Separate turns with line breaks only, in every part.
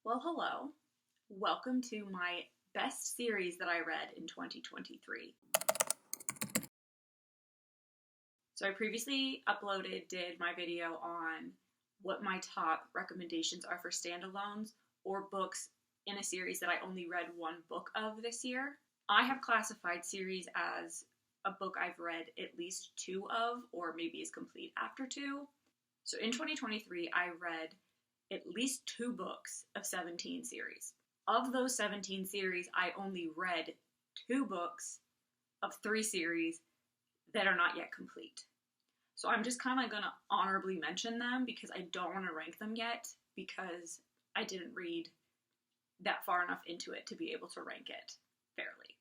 Well, hello. Welcome to my best series that I read in 2023. So I previously did my video on what my top recommendations are for standalones or books in a series that I only read one book of this year. I have classified series as a book I've read at least two of, or maybe is complete after two. So in 2023, I read at least two books of 17 series. Of those 17 series, I only read two books of three series that are not yet complete. So I'm just kind of going to honorably mention them because I don't want to rank them yet because I didn't read that far enough into it to be able to rank it fairly.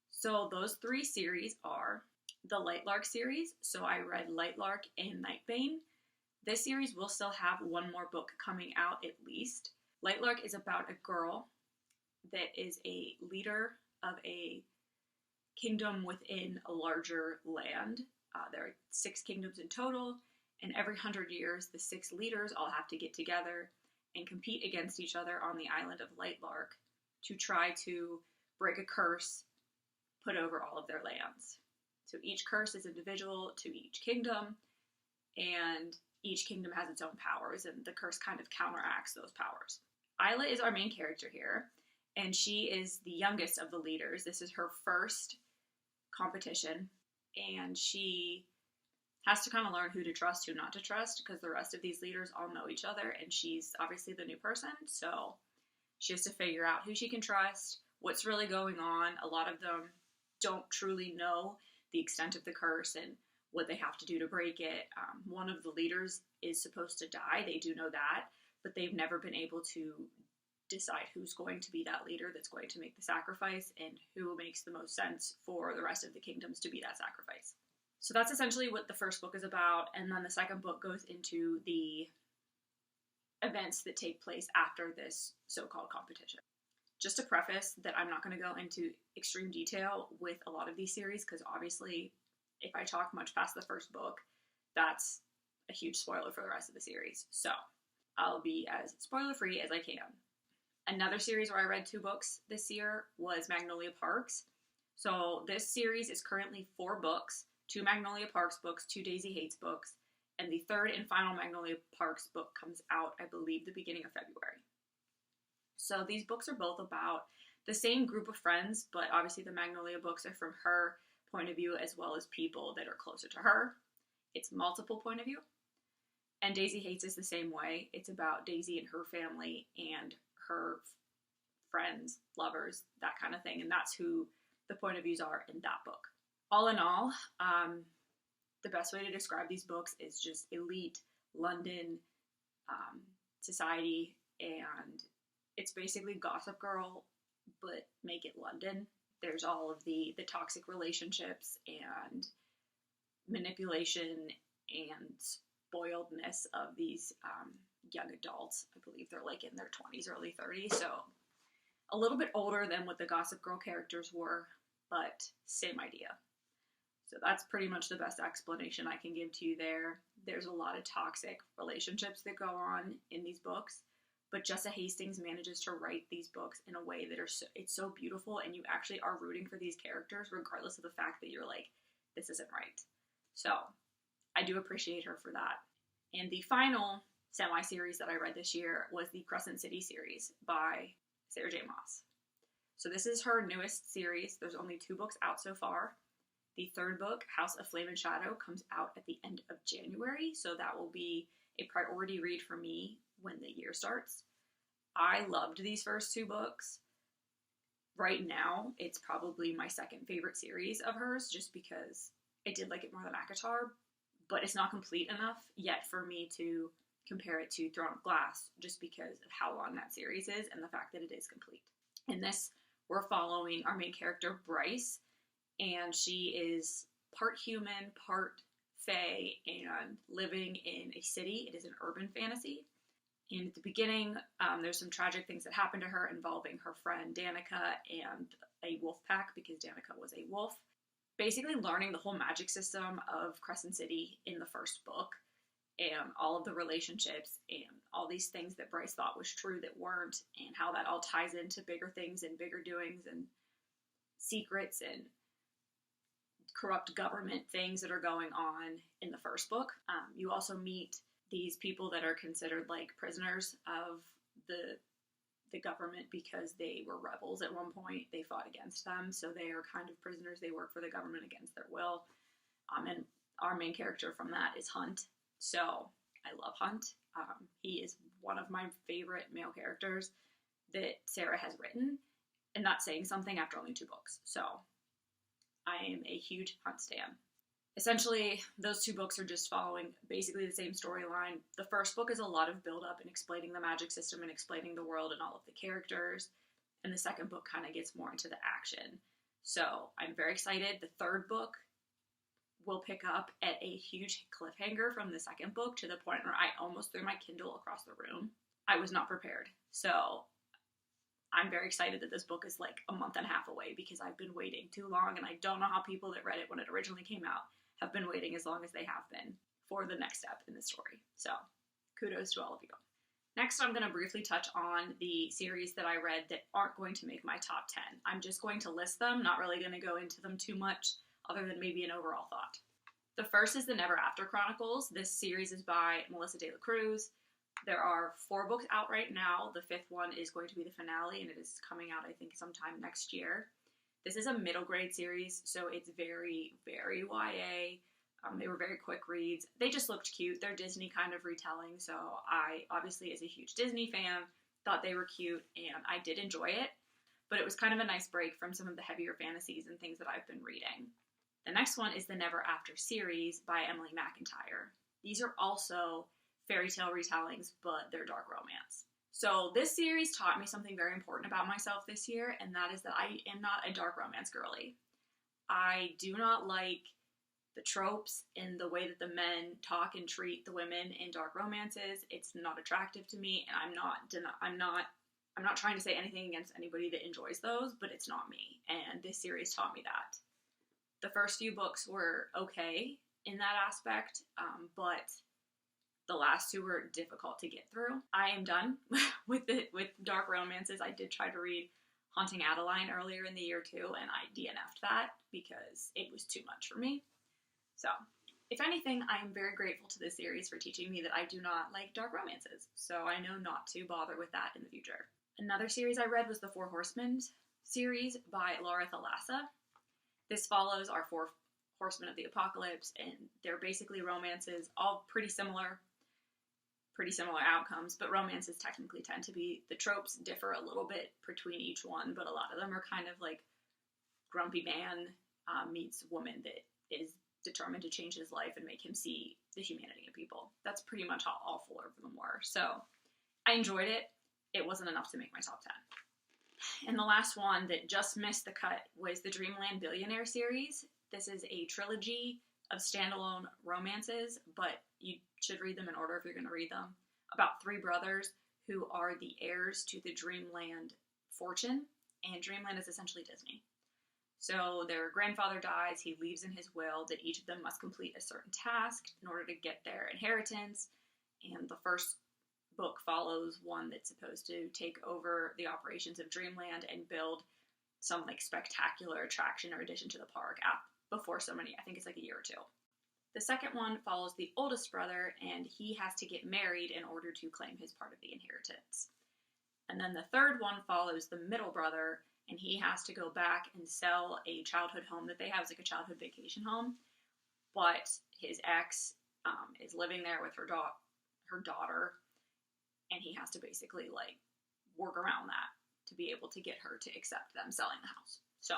So those three series are the Lightlark series. So I read Lightlark and Nightbane. This series will still have one more book coming out at least. Lightlark is about a girl that is a leader of a kingdom within a larger land. There are 6 kingdoms in total, and every 100 years, the 6 leaders all have to get together and compete against each other on the island of Lightlark to try to break a curse put over all of their lands. So each curse is individual to each kingdom, and each kingdom has its own powers, and the curse kind of counteracts those powers. Isla is our main character here, and she is the youngest of the leaders. This is her first competition, and she has to kind of learn who to trust, who not to trust, because the rest of these leaders all know each other, and she's obviously the new person, so she has to figure out who she can trust, what's really going on. A lot of them don't truly know the extent of the curse and what they have to do to break it. One of the leaders is supposed to die. They do know that, but they've never been able to decide who's going to be that leader that's going to make the sacrifice and who makes the most sense for the rest of the kingdoms to be that sacrifice. So that's essentially what the first book is about, and then the second book goes into the events that take place after this so-called competition. Just to preface that I'm not going to go into extreme detail with a lot of these series, because obviously if I talk much past the first book, that's a huge spoiler for the rest of the series. So I'll be as spoiler-free as I can. Another series where I read 2 books this year was Magnolia Parks. So this series is currently 4 books, 2 Magnolia Parks books, 2 Daisy Hates books, and the third and final Magnolia Parks book comes out, I believe, the beginning of February. So these books are both about the same group of friends, but obviously the Magnolia books are from her point of view as well as people that are closer to her. It's multiple point of view. And Daisy Hates is the same way. It's about Daisy and her family and her friends, lovers, that kind of thing. And that's who the point of views are in that book. All in all, the best way to describe these books is just elite London society, and it's basically Gossip Girl, but make it London. There's all of the toxic relationships and manipulation and spoiledness of these young adults. I believe they're like in their 20s, early 30s, so a little bit older than what the Gossip Girl characters were, but same idea. So that's pretty much the best explanation I can give to you there. There's a lot of toxic relationships that go on in these books, but Jessa Hastings manages to write these books in a way that it's so beautiful, and you actually are rooting for these characters regardless of the fact that you're like, this isn't right. So I do appreciate her for that. And the final semi-series that I read this year was the Crescent City series by Sarah J. Maas. So this is her newest series. There's only 2 books out so far. The third book, House of Flame and Shadow, comes out at the end of January, so that will be a priority read for me when the year starts. I loved these first 2 books. Right now, it's probably my second favorite series of hers, just because I did like it more than ACOTAR, but it's not complete enough yet for me to compare it to Throne of Glass, just because of how long that series is and the fact that it is complete. In this, we're following our main character, Bryce, and she is part human, part fae, and living in a city. It is an urban fantasy. And at the beginning, there's some tragic things that happen to her involving her friend Danica and a wolf pack, because Danica was a wolf. Basically learning the whole magic system of Crescent City in the first book, and all of the relationships and all these things that Bryce thought was true that weren't, and how that all ties into bigger things and bigger doings and secrets and corrupt government things that are going on in the first book. You also meet these people that are considered like prisoners of the government because they were rebels at one point. They fought against them, so they are kind of prisoners. They work for the government against their will. And our main character from that is Hunt. So I love Hunt. He is one of my favorite male characters that Sarah has written, and that's saying something after only 2 books. So I am a huge Hunt stan. Essentially, those 2 books are just following basically the same storyline. The first book is a lot of build-up and explaining the magic system and explaining the world and all of the characters. And the second book kind of gets more into the action. So I'm very excited. The third book will pick up at a huge cliffhanger from the second book to the point where I almost threw my Kindle across the room. I was not prepared. So I'm very excited that this book is like a month and a half away because I've been waiting too long, and I don't know how people that read it when it originally came out have been waiting as long as they have been for the next step in the story. So kudos to all of you. Next, I'm going to briefly touch on the series that I read that aren't going to make my top 10. I'm just going to list them, not really going to go into them too much other than maybe an overall thought. The first is the Never After Chronicles. This series is by Melissa De La Cruz. There are 4 books out right now. The 5th one is going to be the finale, and it is coming out, I think, sometime next year. This is a middle grade series, so it's very, very YA. They were very quick reads. They just looked cute. They're Disney kind of retelling, so I, obviously, as a huge Disney fan, thought they were cute, and I did enjoy it. But it was kind of a nice break from some of the heavier fantasies and things that I've been reading. The next one is the Never After series by Emily McIntyre. These are also fairy tale retellings, but they're dark romance. So this series taught me something very important about myself this year, and that is that I am not a dark romance girly. I do not like the tropes in the way that the men talk and treat the women in dark romances. It's not attractive to me, and I'm not trying to say anything against anybody that enjoys those, but it's not me, and this series taught me that. The first few books were okay in that aspect, but the last 2 were difficult to get through. I am done with dark romances. I did try to read Haunting Adeline earlier in the year too, and I DNF'd that because it was too much for me. So, if anything, I am very grateful to this series for teaching me that I do not like dark romances, so I know not to bother with that in the future. Another series I read was the 4 Horsemen series by Laura Thalassa. This follows our 4 Horsemen of the Apocalypse, and they're basically romances, all pretty similar outcomes, but romances technically tend to be, the tropes differ a little bit between each one, but a lot of them are kind of like grumpy man meets woman that is determined to change his life and make him see the humanity in people. That's pretty much how all 4 of them were. So I enjoyed it. It wasn't enough to make my top 10. And the last one that just missed the cut was the Dreamland Billionaire series. This is a trilogy of standalone romances, but you should read them in order if you're going to read them, about 3 brothers who are the heirs to the Dreamland fortune, and Dreamland is essentially Disney. So their grandfather dies, he leaves in his will that each of them must complete a certain task in order to get their inheritance, and the first book follows one that's supposed to take over the operations of Dreamland and build some like spectacular attraction or addition to the park before somebody, I think it's like a year or 2. The second one follows the oldest brother, and he has to get married in order to claim his part of the inheritance. And then the third one follows the middle brother, and he has to go back and sell a childhood home that they have. It's like a childhood vacation home, but his ex is living there with her daughter, and he has to basically like work around that to be able to get her to accept them selling the house. So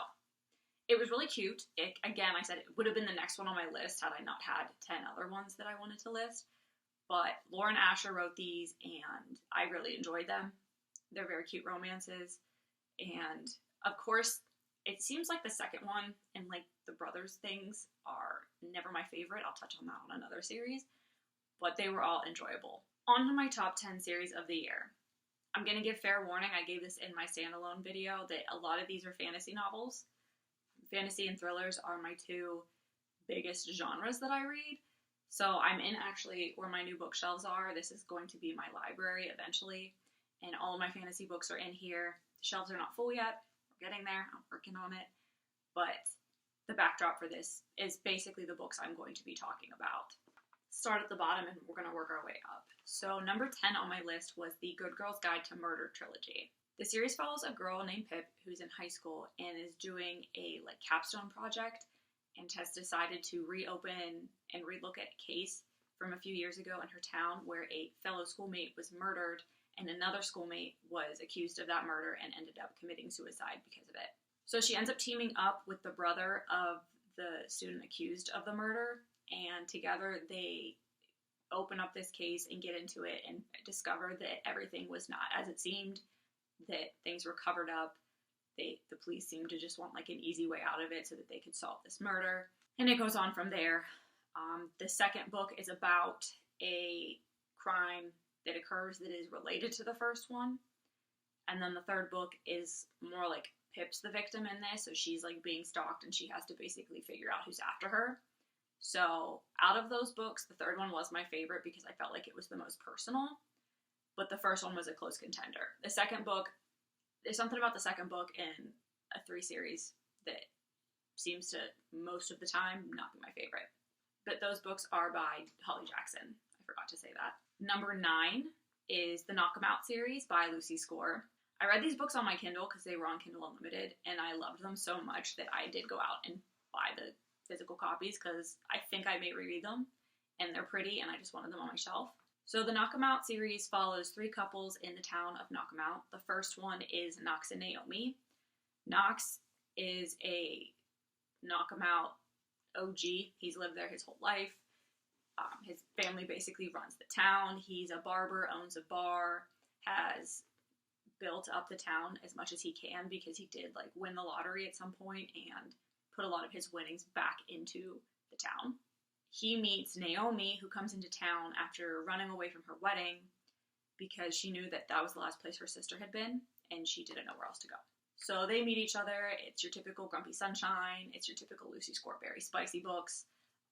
it was really cute. Again, I said it would have been the next one on my list had I not had 10 other ones that I wanted to list. But Lauren Asher wrote these, and I really enjoyed them. They're very cute romances. And, of course, it seems like the second one and, like, the brothers things are never my favorite. I'll touch on that on another series. But they were all enjoyable. On to my top 10 series of the year. I'm going to give fair warning. I gave this in my standalone video that a lot of these are fantasy novels. Fantasy and thrillers are my 2 biggest genres that I read. So I'm in actually where my new bookshelves are. This is going to be my library eventually, and all of my fantasy books are in here. The shelves are not full yet. We're getting there. I'm working on it. But the backdrop for this is basically the books I'm going to be talking about. Start at the bottom and we're going to work our way up. So number 10 on my list was the Good Girl's Guide to Murder trilogy. The series follows a girl named Pip who's in high school and is doing a capstone project and has decided to reopen and relook at a case from a few years ago in her town where a fellow schoolmate was murdered and another schoolmate was accused of that murder and ended up committing suicide because of it. So she ends up teaming up with the brother of the student accused of the murder, and together they open up this case and get into it and discover that everything was not as it seemed, that things were covered up. The police seemed to just want an easy way out of it so that they could solve this murder. And it goes on from there. The second book is about a crime that occurs that is related to the first one. And then the third book is more Pip's the victim in this, so she's being stalked and she has to basically figure out who's after her. So out of those books, the third one was my favorite because I felt like it was the most personal, but the first one was a close contender. The second book, there's something about the second book in a 3 series that seems to most of the time not be my favorite. But those books are by Holly Jackson. I forgot to say that. Number 9 is the Knock 'Em Out series by Lucy Score. I read these books on my Kindle because they were on Kindle Unlimited, and I loved them so much that I did go out and buy the physical copies because I think I may reread them, and they're pretty, and I just wanted them on my shelf. So the Knock 'Em Out series follows 3 couples in the town of Knock 'Em Out. The first one is Knox and Naomi. Knox is a Knock 'Em Out OG. He's lived there his whole life. His family basically runs the town. He's a barber, owns a bar, has built up the town as much as he can because he did win the lottery at some point and put a lot of his winnings back into the town. He meets Naomi, who comes into town after running away from her wedding because she knew that that was the last place her sister had been and she didn't know where else to go. So they meet each other. It's your typical Grumpy Sunshine. It's your typical Lucy Score, very spicy books.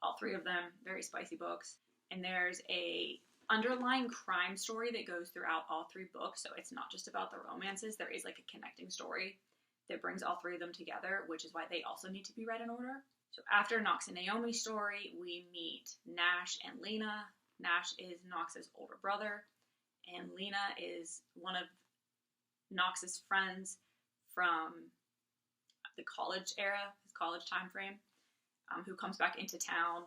All 3 of them, very spicy books. And there's a underlying crime story that goes throughout all 3 books. So it's not just about the romances. There is a connecting story that brings all 3 of them together, which is why they also need to be read in order. So after Knox and Naomi's story, we meet Nash and Lena. Nash is Knox's older brother, and Lena is one of Knox's friends from the college era, his college time frame, who comes back into town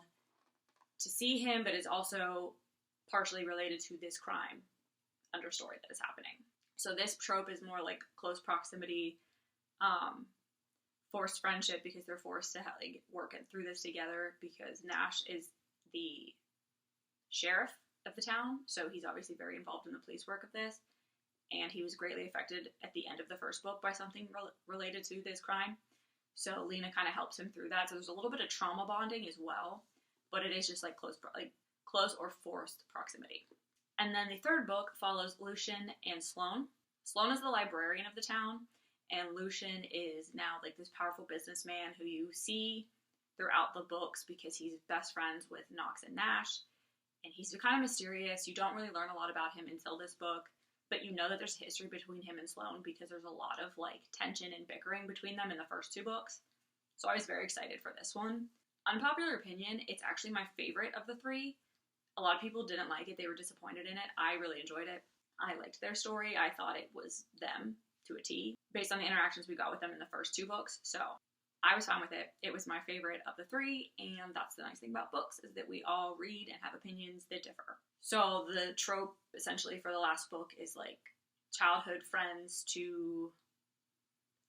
to see him, but is also partially related to this crime understory that is happening. So this trope is more close proximity, forced friendship because they're forced to work through this together because Nash is the sheriff of the town, so he's obviously very involved in the police work of this, and he was greatly affected at the end of the first book by something related to this crime. So Lena kind of helps him through that. So there's a little bit of trauma bonding as well, but it is just close or forced proximity. And then the third book follows Lucian and Sloane. Sloane is the librarian of the town, and Lucian is now this powerful businessman who you see throughout the books because he's best friends with Knox and Nash, and he's kind of mysterious. You don't really learn a lot about him until this book, but you know that there's history between him and Sloane because there's a lot of tension and bickering between them in the first 2 books. So I was very excited for this one. Unpopular opinion, it's actually my favorite of the 3. A lot of people didn't like it. They were disappointed in it. I really enjoyed it. I liked their story. I thought it was them to a T based on the interactions we got with them in the first 2 books. So I was fine with it. It was my favorite of the 3, and that's the nice thing about books is that we all read and have opinions that differ. So the trope essentially for the last book is childhood friends to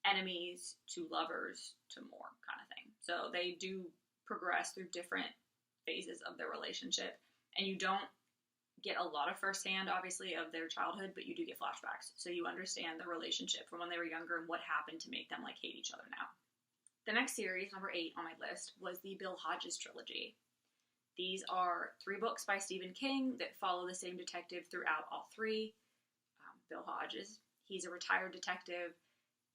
enemies to lovers to more kind of thing. So they do progress through different phases of their relationship, and you don't get a lot of firsthand, obviously, of their childhood, but you do get flashbacks. So you understand the relationship from when they were younger and what happened to make them hate each other now. The next series, number 8 on my list, was the Bill Hodges trilogy. These are 3 books by Stephen King that follow the same detective throughout all 3. Bill Hodges, he's a retired detective,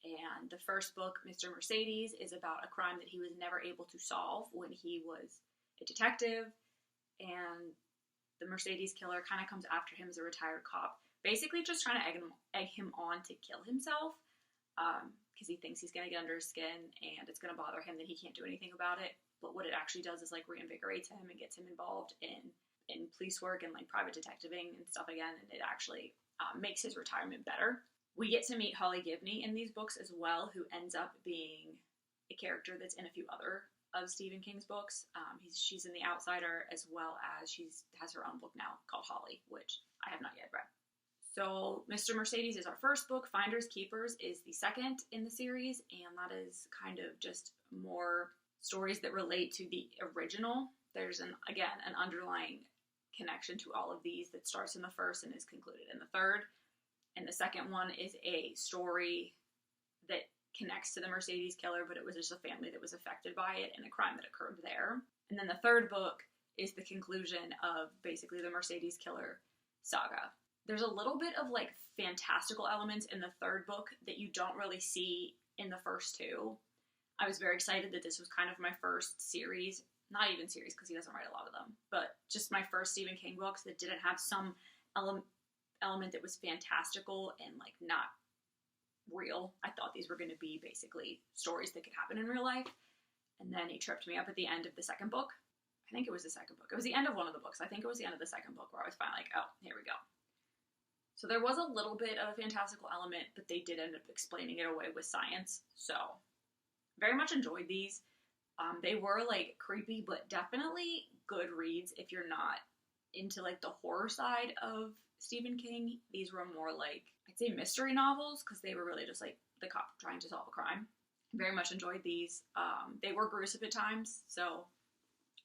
and the first book, Mr. Mercedes, is about a crime that he was never able to solve when he was a detective. and the Mercedes killer kind of comes after him as a retired cop, basically just trying to egg him on to kill himself, because he thinks he's going to get under his skin and it's going to bother him that he can't do anything about it. But what it actually does is like reinvigorates him and gets him involved in police work and like private detectiving and stuff again, and it actually makes his retirement better. We get to meet Holly Gibney in these books as well, who ends up being a character that's in a few other of Stephen King's books. She's in The Outsider, as well as she has her own book now called Holly, which I have not yet read. So Mr. Mercedes is our first book. Finders Keepers is the second in the series, and that is kind of just more stories that relate to the original. There's an underlying connection to all of these that starts in the first and is concluded in the third. And the second one is a story that connects to the Mercedes killer, but it was just a family that was affected by it and a crime that occurred there. And then the third book is the conclusion of basically the Mercedes killer saga. There's a little bit of like fantastical elements in the third book that you don't really see in the first two. I was very excited that this was kind of my first series, not even series because he doesn't write a lot of them, but just my first Stephen King books that didn't have some element that was fantastical and like not real. I thought these were going to be basically stories that could happen in real life. And then he tripped me up at the end of the second book. I think it was the second book. It was the end of one of the books. I think it was the end of the second book where I was finally like, oh, here we go. So there was a little bit of a fantastical element, but they did end up explaining it away with science. So very much enjoyed these. They were like creepy, but definitely good reads if you're not into like the horror side of Stephen King. These were more like, I'd say mystery novels, because they were really just like the cop trying to solve a crime. Very much enjoyed these. They were gruesome at times, so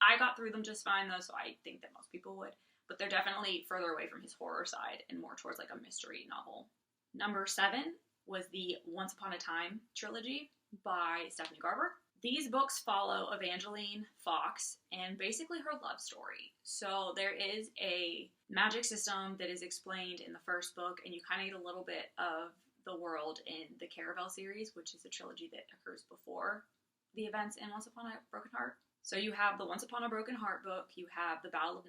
I got through them just fine though, so I think that most people would. But they're definitely further away from his horror side and more towards like a mystery novel. Number 7 was the Once Upon a Time trilogy by Stephanie Garber. These books follow Evangeline Fox and basically her love story. So there is a magic system that is explained in the first book, and you kind of get a little bit of the world in the Caraval series, which is a trilogy that occurs before the events in Once Upon a Broken Heart. So you have the Once Upon a Broken Heart book, you have the Ballad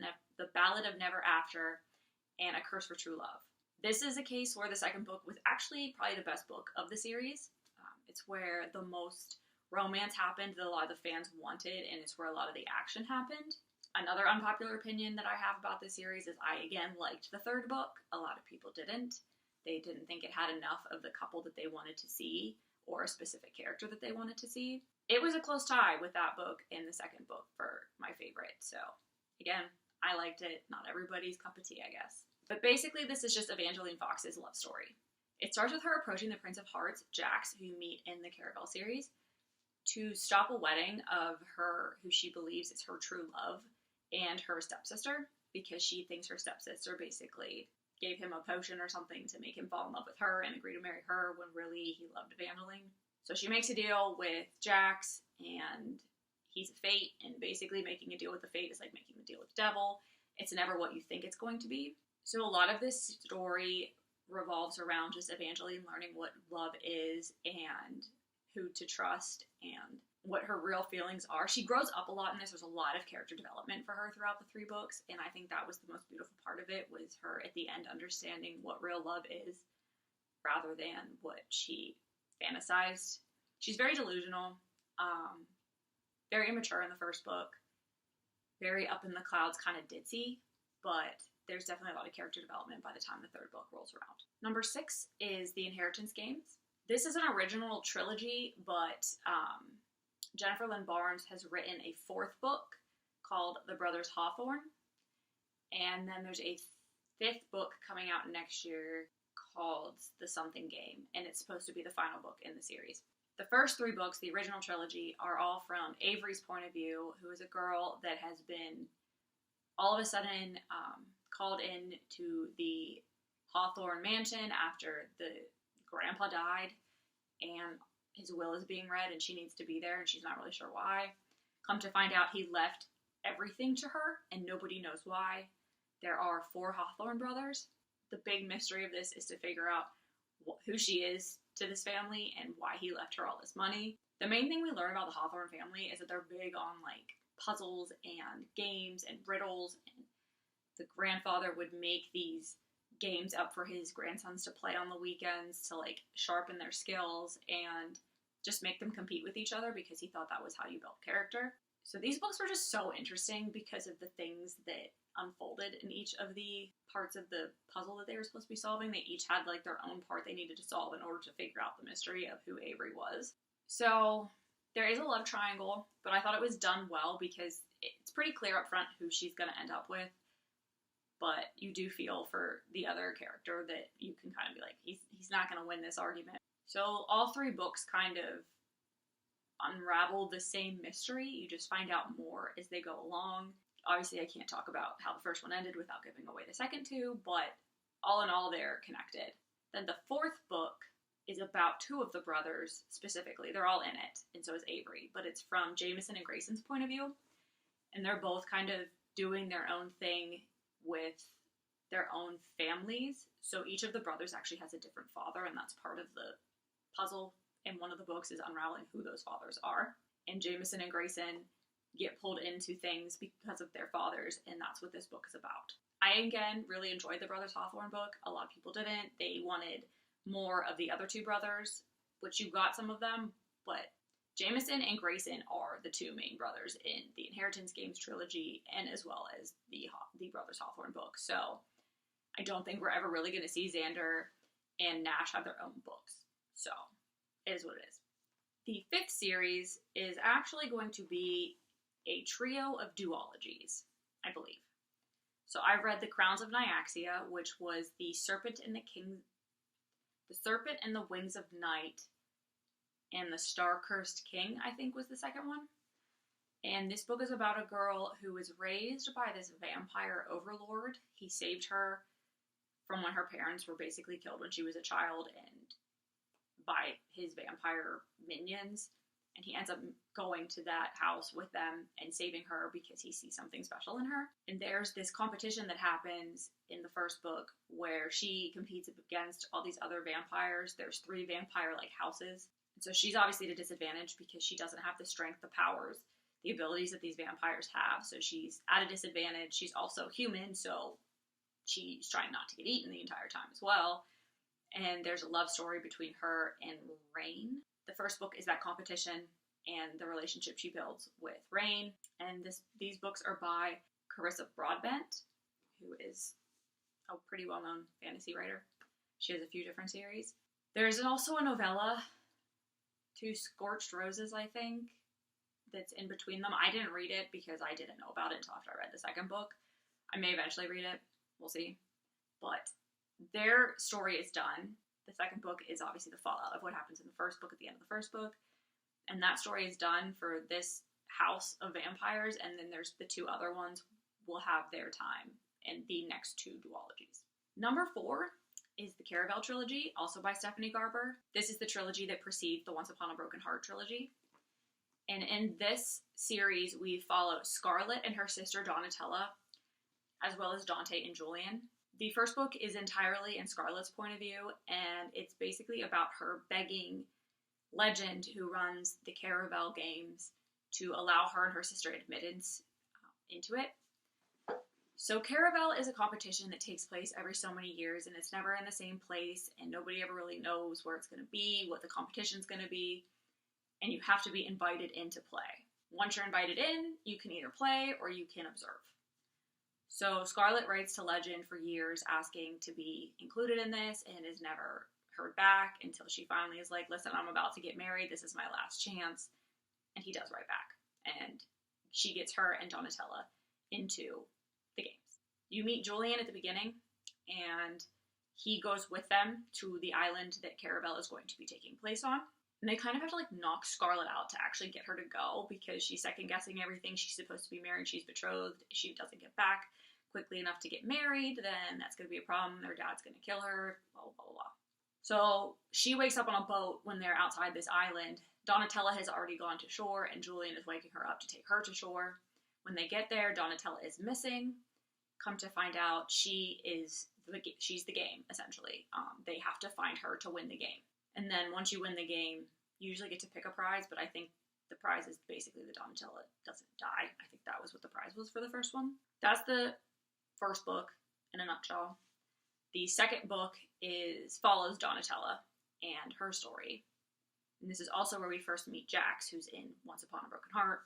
of Never After, and A Curse for True Love. This is a case where the second book was actually probably the best book of the series. It's where the most romance happened that a lot of the fans wanted, and it's where a lot of the action happened. Another unpopular opinion that I have about this series is I, again, liked the third book. A lot of people didn't. They didn't think it had enough of the couple that they wanted to see or a specific character that they wanted to see. It was a close tie with that book and the second book for my favorite. So, again, I liked it. Not everybody's cup of tea, I guess. But basically, this is just Evangeline Fox's love story. It starts with her approaching the Prince of Hearts, Jax, who you meet in the Caraval series, to stop a wedding of her, who she believes is her true love, and her stepsister, because she thinks her stepsister basically gave him a potion or something to make him fall in love with her and agree to marry her when really he loved Evangeline. So she makes a deal with Jax, and he's a fate, and basically making a deal with the fate is like making a deal with the devil. It's never what you think it's going to be. So a lot of this story revolves around just Evangeline learning what love is and who to trust and what her real feelings are. She grows up a lot in this. There's a lot of character development for her throughout the 3 books, and I think that was the most beautiful part of it, was her at the end understanding what real love is rather than what she fantasized. She's very delusional, very immature in the first book, very up in the clouds, kind of ditzy, but there's definitely a lot of character development by the time the third book rolls around. Number 6 is The Inheritance Games. This is an original trilogy, but Jennifer Lynn Barnes has written a 4th book called The Brothers Hawthorne, and then there's a 5th book coming out next year called The Something Game, and it's supposed to be the final book in the series. The first 3 books, the original trilogy, are all from Avery's point of view, who is a girl that has been all of a sudden called in to the Hawthorne mansion after the grandpa died, and his will is being read, and she needs to be there, and she's not really sure why. Come to find out, he left everything to her, and nobody knows why. There are 4 Hawthorne brothers. The big mystery of this is to figure out who she is to this family and why he left her all this money. The main thing we learn about the Hawthorne family is that they're big on, like, puzzles and games and riddles, and the grandfather would make these games up for his grandsons to play on the weekends to like sharpen their skills and just make them compete with each other because he thought that was how you built character. So these books were just so interesting because of the things that unfolded in each of the parts of the puzzle that they were supposed to be solving. They each had like their own part they needed to solve in order to figure out the mystery of who Avery was. So there is a love triangle, but I thought it was done well because it's pretty clear up front who she's going to end up with. But you do feel for the other character that you can kind of be like, he's not going to win this argument. So all three books kind of unravel the same mystery. You just find out more as they go along. Obviously, I can't talk about how the first one ended without giving away the second two, but all in all, they're connected. Then the fourth book is about two of the brothers specifically. They're all in it, and so is Avery, but it's from Jameson and Grayson's point of view, and they're both kind of doing their own thing with their own families. So each of the brothers actually has a different father, and that's part of the puzzle in one of the books is unraveling who those fathers are. And Jameson and Grayson get pulled into things because of their fathers, and that's what this book is about. I, again, really enjoyed the Brothers Hawthorne book. A lot of people didn't. They wanted more of the other two brothers, which you got some of them, but Jameson and Grayson are the two main brothers in the Inheritance Games trilogy, and as well as the Brothers Hawthorne book. So I don't think we're ever really going to see Xander and Nash have their own books. So it is what it is. The fifth series is actually going to be a trio of duologies, I believe. So I read The Crowns of Nyaxia, which was The Serpent and the Wings of Night, and The Star-Cursed King, I think was the second one. And this book is about a girl who was raised by this vampire overlord. He saved her from when her parents were basically killed when she was a child and by his vampire minions. And he ends up going to that house with them and saving her because he sees something special in her. And there's this competition that happens in the first book where she competes against all these other vampires. There's 3 vampire-like houses. And so she's obviously at a disadvantage because she doesn't have the strength, the powers, the abilities that these vampires have. So she's at a disadvantage. She's also human, so she's trying not to get eaten the entire time as well. And there's a love story between her and Rain. The first book is that competition and the relationship she builds with Rain. And these books are by Carissa Broadbent, who is a pretty well-known fantasy writer. She has a few different series. There's also a novella, Two Scorched Roses, I think, that's in between them. I didn't read it because I didn't know about it until after I read the second book. I may eventually read it. We'll see. But their story is done. The second book is obviously the fallout of what happens in the first book at the end of the first book. And that story is done for this house of vampires. And then there's the 2 other ones will have their time in the next 2 duologies. Number 4 is the Caravel trilogy, also by Stephanie Garber. This is the trilogy that precedes the Once Upon a Broken Heart trilogy. And in this series, we follow Scarlet and her sister Donatella, as well as Dante and Julian. The first book is entirely in Scarlet's point of view, and it's basically about her begging Legend, who runs the Caravel games, to allow her and her sister admittance into it. So Caravel is a competition that takes place every so many years, and it's never in the same place, and nobody ever really knows where it's going to be, what the competition's going to be, and you have to be invited in to play. Once you're invited in, you can either play or you can observe. So Scarlet writes to Legend for years asking to be included in this and is never heard back until she finally is like, listen, I'm about to get married. This is my last chance. And he does write back. And she gets her and Donatella into the games. You meet Julian at the beginning, and he goes with them to the island that Caravel is going to be taking place on. And they kind of have to knock Scarlet out to actually get her to go because she's second guessing everything. She's supposed to be married. She's betrothed. If she doesn't get back quickly enough to get married, then that's going to be a problem. Their dad's going to kill her, blah, blah, blah, blah. So she wakes up on a boat when they're outside this island. Donatella has already gone to shore, and Julian is waking her up to take her to shore. When they get there, Donatella is missing. Come to find out, she's the game, essentially. They have to find her to win the game. And then once you win the game, you usually get to pick a prize, but I think the prize is basically that Donatella doesn't die. I think that was what the prize was for the first one. That's the first book in a nutshell. The second book follows Donatella and her story. And this is also where we first meet Jax, who's in Once Upon a Broken Heart.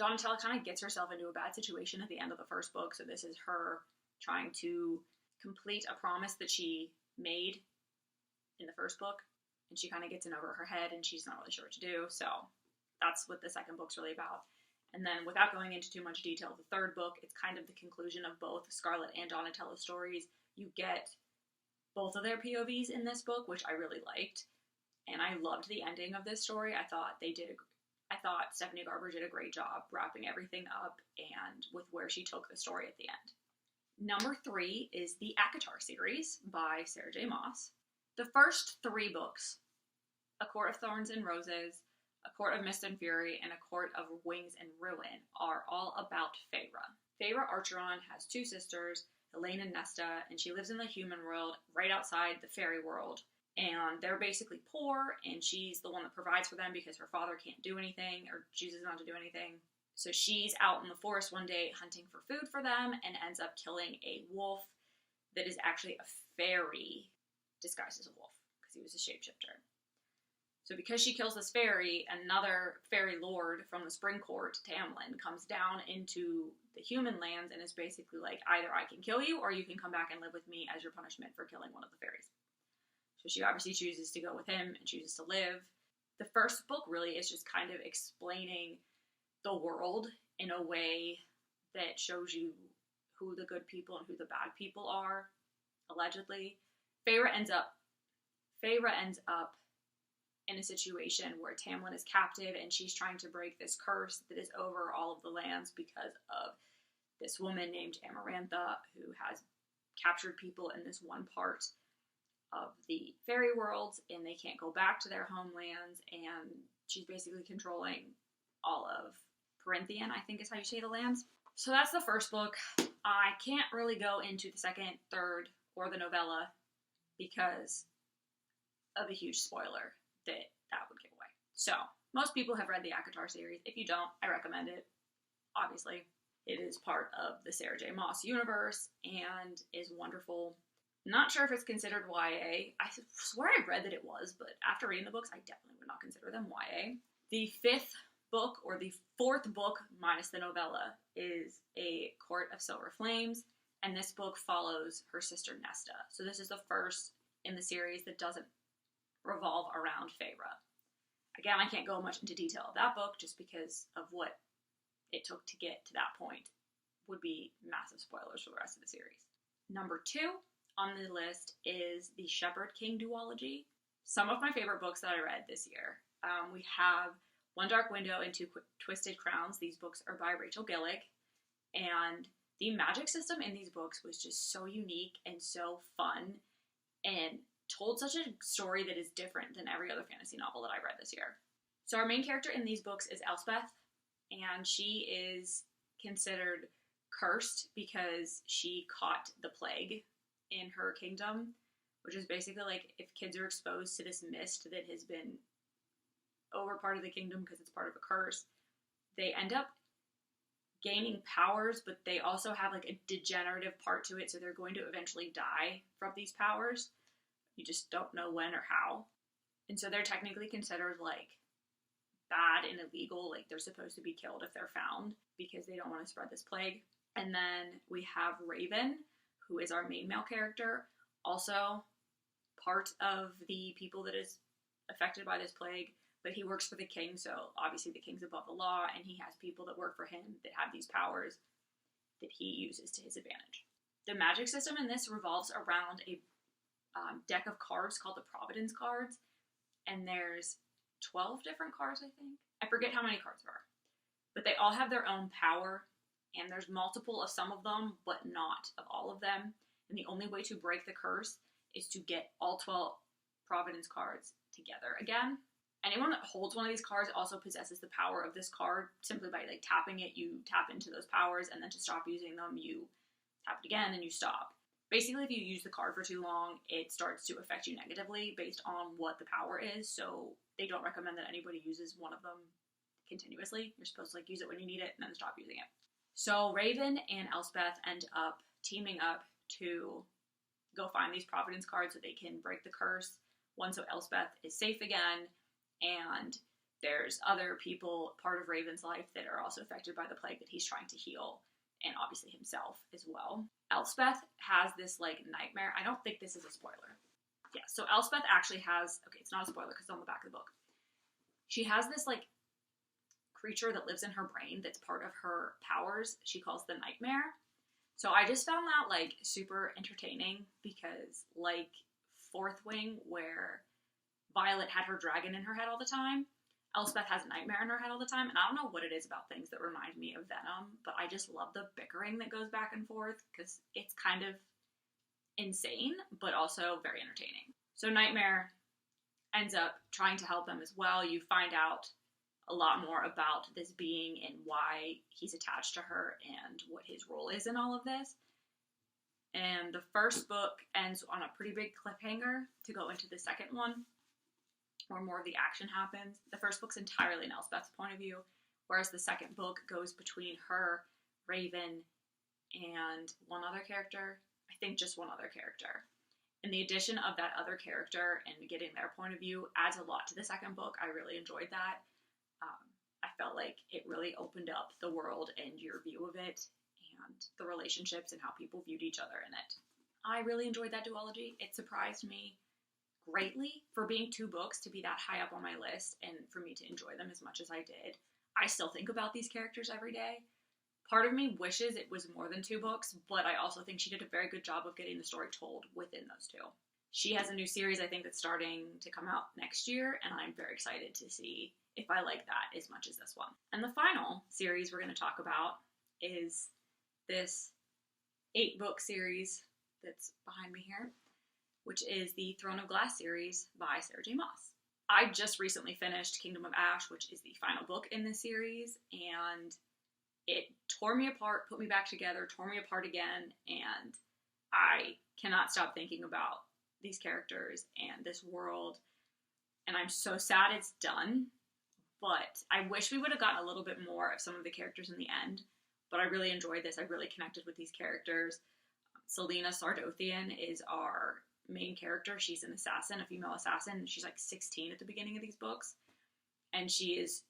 Donatella kind of gets herself into a bad situation at the end of the first book, so this is her trying to complete a promise that she made in the first book, and she kind of gets in over her head, and she's not really sure what to do, so that's what the second book's really about. And then, without going into too much detail, the third book, it's kind of the conclusion of both Scarlet and Donatella's stories. You get both of their POVs in this book, which I really liked, and I loved the ending of this story. I thought Stephanie Garber did a great job wrapping everything up and with where she took the story at the end. Number 3 is the ACOTAR series by Sarah J. Maas. The first 3 books, A Court of Thorns and Roses, A Court of Mist and Fury, and A Court of Wings and Ruin, are all about Feyre. Feyre Archeron has 2 sisters, Elaine and Nesta, and she lives in the human world right outside the fairy world. And they're basically poor, and she's the one that provides for them because her father can't do anything, or chooses not to do anything. So she's out in the forest one day hunting for food for them, and ends up killing a wolf that is actually a fairy disguised as a wolf, because he was a shapeshifter. So because she kills this fairy, another fairy lord from the Spring Court, Tamlin, comes down into the human lands and is basically like, either I can kill you, or you can come back and live with me as your punishment for killing one of the fairies. So she obviously chooses to go with him and chooses to live. The first book really is just kind of explaining the world in a way that shows you who the good people and who the bad people are, allegedly. Feyre ends up in a situation where Tamlin is captive and she's trying to break this curse that is over all of the lands because of this woman named Amarantha, who has captured people in this one part of the fairy worlds, and they can't go back to their homelands, and she's basically controlling all of Perinthian, I think is how you say the lands. So that's the first book. I can't really go into the second, third, or the novella because of a huge spoiler that would give away. So, most people have read the ACOTAR series. If you don't, I recommend it. Obviously, it is part of the Sarah J. Maas universe and is wonderful. Not sure if it's considered YA. I swear I read that it was, but after reading the books, I definitely would not consider them YA. The 5th book, or the 4th book minus the novella, is A Court of Silver Flames, and this book follows her sister Nesta. So this is the first in the series that doesn't revolve around Feyre. Again, I can't go much into detail of that book just because of what it took to get to that point. Would be massive spoilers for the rest of the series. Number 2 on the list is the Shepherd King duology. Some of my favorite books that I read this year. We have One Dark Window and Two Twisted Crowns. These books are by Rachel Gillick, and the magic system in these books was just so unique and so fun, and told such a story that is different than every other fantasy novel that I read this year. So our main character in these books is Elspeth, and she is considered cursed because she caught the plague in her kingdom, which is basically like if kids are exposed to this mist that has been over part of the kingdom because it's part of a curse, they end up gaining powers, but they also have like a degenerative part to it, so they're going to eventually die from these powers. You just don't know when or how. And so they're technically considered like bad and illegal, like they're supposed to be killed if they're found because they don't want to spread this plague. And then we have Raven, who is our main male character, also part of the people that is affected by this plague, but he works for the king, so obviously the king's above the law, and he has people that work for him that have these powers that he uses to his advantage. The magic system in this revolves around a deck of cards called the Providence cards, and there's 12 different cards, I think. I forget how many cards there are, but they all have their own power, and there's multiple of some of them, but not of all of them, and the only way to break the curse is to get all 12 Providence cards together again. Anyone that holds one of these cards also possesses the power of this card. Simply by like tapping it, you tap into those powers, and then to stop using them, you tap it again and you stop. Basically, if you use the card for too long, it starts to affect you negatively based on what the power is, so they don't recommend that anybody uses one of them continuously. You're supposed to like use it when you need it and then stop using it. So Raven and Elspeth end up teaming up to go find these Providence cards so they can break the curse. One, so Elspeth is safe again, and there's other people, part of Raven's life, that are also affected by the plague that he's trying to heal, and obviously himself as well. Elspeth has this like nightmare. I don't think this is a spoiler. Yeah, so Elspeth actually has, okay, it's not a spoiler because it's on the back of the book. She has this like creature that lives in her brain that's part of her powers. She calls the Nightmare. So I just found that like super entertaining because like Fourth Wing, where Violet had her dragon in her head all the time, Elspeth has a nightmare in her head all the time, and I don't know what it is about things that remind me of Venom, but I just love the bickering that goes back and forth because it's kind of insane, but also very entertaining. So Nightmare ends up trying to help them as well. You find out a lot more about this being and why he's attached to her and what his role is in all of this. And the first book ends on a pretty big cliffhanger to go into the second one, where more of the action happens. The first book's entirely in Elspeth's point of view, whereas the second book goes between her, Raven, and one other character. I think just one other character. And the addition of that other character and getting their point of view adds a lot to the second book. I really enjoyed that. I felt like it really opened up the world and your view of it and the relationships and how people viewed each other in it. I really enjoyed that duology. It surprised me greatly for being 2 books to be that high up on my list and for me to enjoy them as much as I did. I still think about these characters every day. Part of me wishes it was more than 2 books, but I also think she did a very good job of getting the story told within those 2. She has a new series, I think, that's starting to come out next year, and I'm very excited to see if I like that as much as this one. And the final series we're going to talk about is this 8-book series that's behind me here, which is the Throne of Glass series by Sarah J. Maas. I just recently finished Kingdom of Ash, which is the final book in this series, and it tore me apart, put me back together, tore me apart again, and I cannot stop thinking about these characters and this world, and I'm so sad it's done, but I wish we would have gotten a little bit more of some of the characters in the end, but I really enjoyed this. I really connected with these characters. Selena Sardothian is our main character. She's an assassin, a female assassin. She's like 16 at the beginning of these books, and she is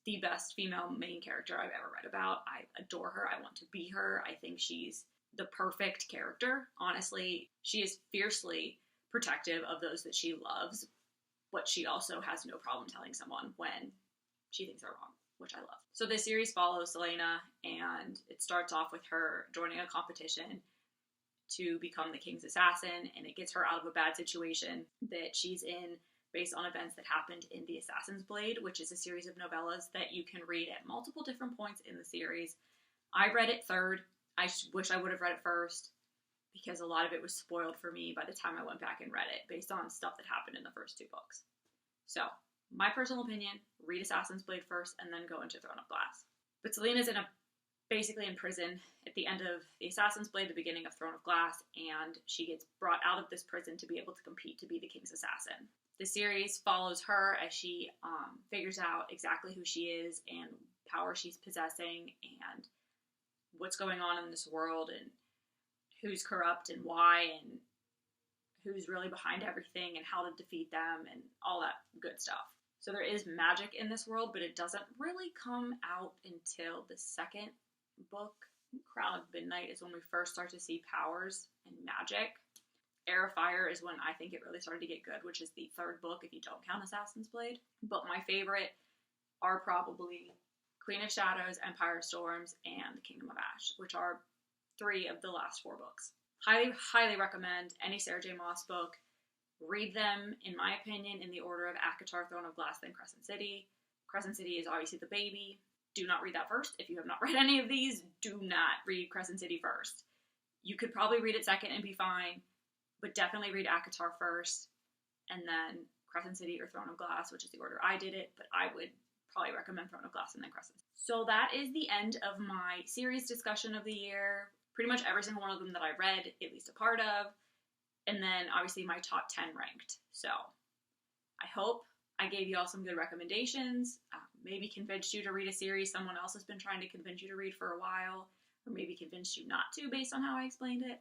the best female main character I've ever read about. I adore her. I want to be her. I think she's the perfect character. Honestly, she is fiercely protective of those that she loves, but she also has no problem telling someone when she thinks they're wrong, which I love. So this series follows Selena, and it starts off with her joining a competition to become the king's assassin, and it gets her out of a bad situation that she's in based on events that happened in The Assassin's Blade, which is a series of novellas that you can read at multiple different points in the series. I read it third. I wish I would have read it first, because a lot of it was spoiled for me by the time I went back and read it based on stuff that happened in the first 2 books. So, my personal opinion, read Assassin's Blade first and then go into Throne of Glass. But Selena's basically in prison at the end of The Assassin's Blade, the beginning of Throne of Glass, and she gets brought out of this prison to be able to compete to be the king's assassin. The series follows her as she figures out exactly who she is and power she's possessing and what's going on in this world and who's corrupt and why and who's really behind everything and how to defeat them and all that good stuff. So there is magic in this world, but it doesn't really come out until the second book. Crown of Midnight is when we first start to see powers and magic. Heir of Fire is when I think it really started to get good, which is the 3rd book if you don't count Assassin's Blade. But my favorite are probably Queen of Shadows, Empire of Storms, and The Kingdom of Ash, which are 3 of the last 4 books. Highly, highly recommend any Sarah J. Maas book. Read them, in my opinion, in the order of ACOTAR, Throne of Glass, then Crescent City. Crescent City is obviously the baby. Do not read that first. If you have not read any of these, do not read Crescent City first. You could probably read it second and be fine, but definitely read ACOTAR first, and then Crescent City or Throne of Glass, which is the order I did it, but I would probably recommend Throne of Glass and then Crescent. So that is the end of my series discussion of the year. Pretty much every single one of them that I read, at least a part of, and then obviously my top 10 ranked. So I hope I gave you all some good recommendations. maybe convinced you to read a series someone else has been trying to convince you to read for a while, or maybe convinced you not to based on how I explained it.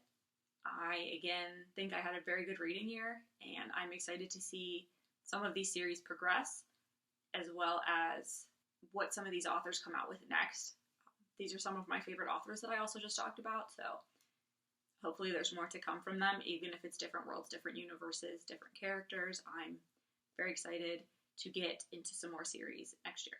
I, again, think I had a very good reading year, and I'm excited to see some of these series progress, as well as what some of these authors come out with next. These are some of my favorite authors that I also just talked about, so hopefully there's more to come from them, even if it's different worlds, different universes, different characters. I'm very excited to get into some more series next year.